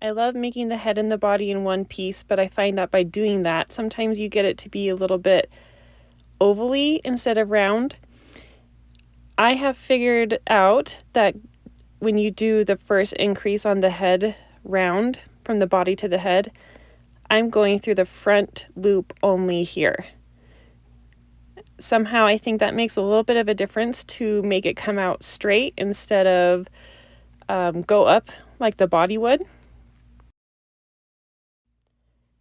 I love making the head and the body in one piece, but I find that by doing that, sometimes you get it to be a little bit ovally instead of round. I have figured out that when you do the first increase on the head round from the body to the head, I'm going through the front loop only here. Somehow I think that makes a little bit of a difference to make it come out straight instead of go up like the body would.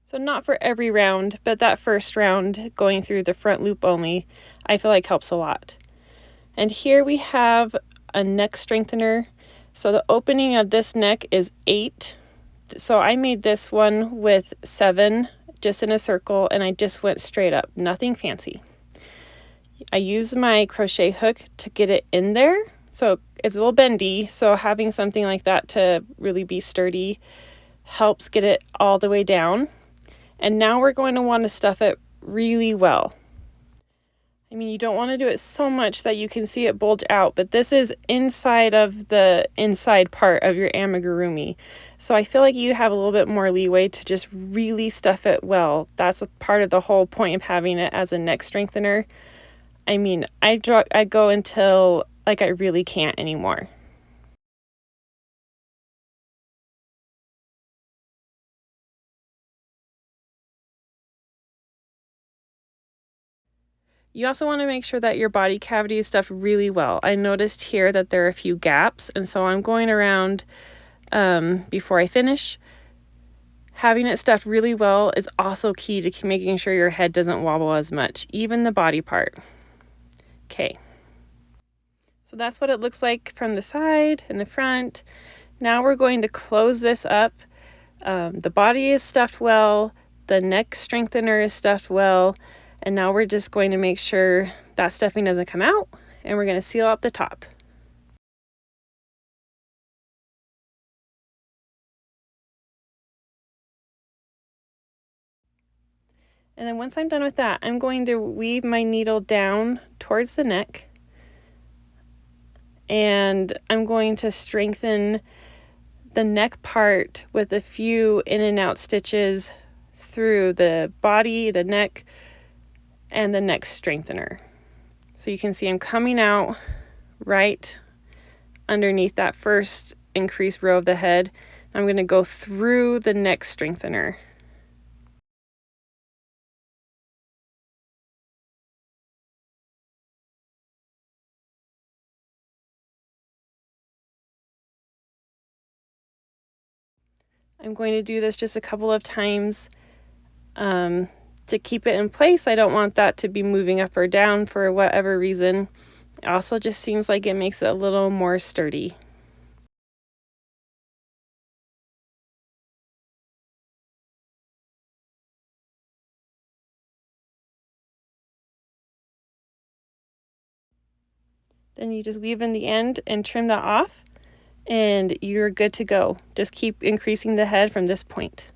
So not for every round, but that first round going through the front loop only, I feel like helps a lot. And here we have a neck strengthener. So the opening of this neck is 8. So I made this one with 7, just in a circle, and I just went straight up, nothing fancy. I use my crochet hook to get it in there. So it's a little bendy, so having something like that to really be sturdy helps get it all the way down. And now we're going to want to stuff it really well. I mean, you don't want to do it so much that you can see it bulge out, but this is inside of the inside part of your amigurumi. So I feel like you have a little bit more leeway to just really stuff it well. That's a part of the whole point of having it as a neck strengthener. I mean, I go until like I really can't anymore. You also want to make sure that your body cavity is stuffed really well. I noticed here that there are a few gaps, and so I'm going around before I finish. Having it stuffed really well is also key to making sure your head doesn't wobble as much, even the body part. Okay, so that's what it looks like from the side and the front. Now we're going to close this up. The body is stuffed well, the neck strengthener is stuffed well, and now we're just going to make sure that stuffing doesn't come out, and we're going to seal up the top. And then once I'm done with that, I'm going to weave my needle down towards the neck, and I'm going to strengthen the neck part with a few in and out stitches through the body, the neck, and the neck strengthener. So you can see I'm coming out right underneath that first increased row of the head. I'm going to go through the neck strengthener. I'm going to do this just a couple of times to keep it in place. I don't want that to be moving up or down for whatever reason. It also just seems like it makes it a little more sturdy. Then you just weave in the end and trim that off, and you're good to go. Just keep increasing the head from this point.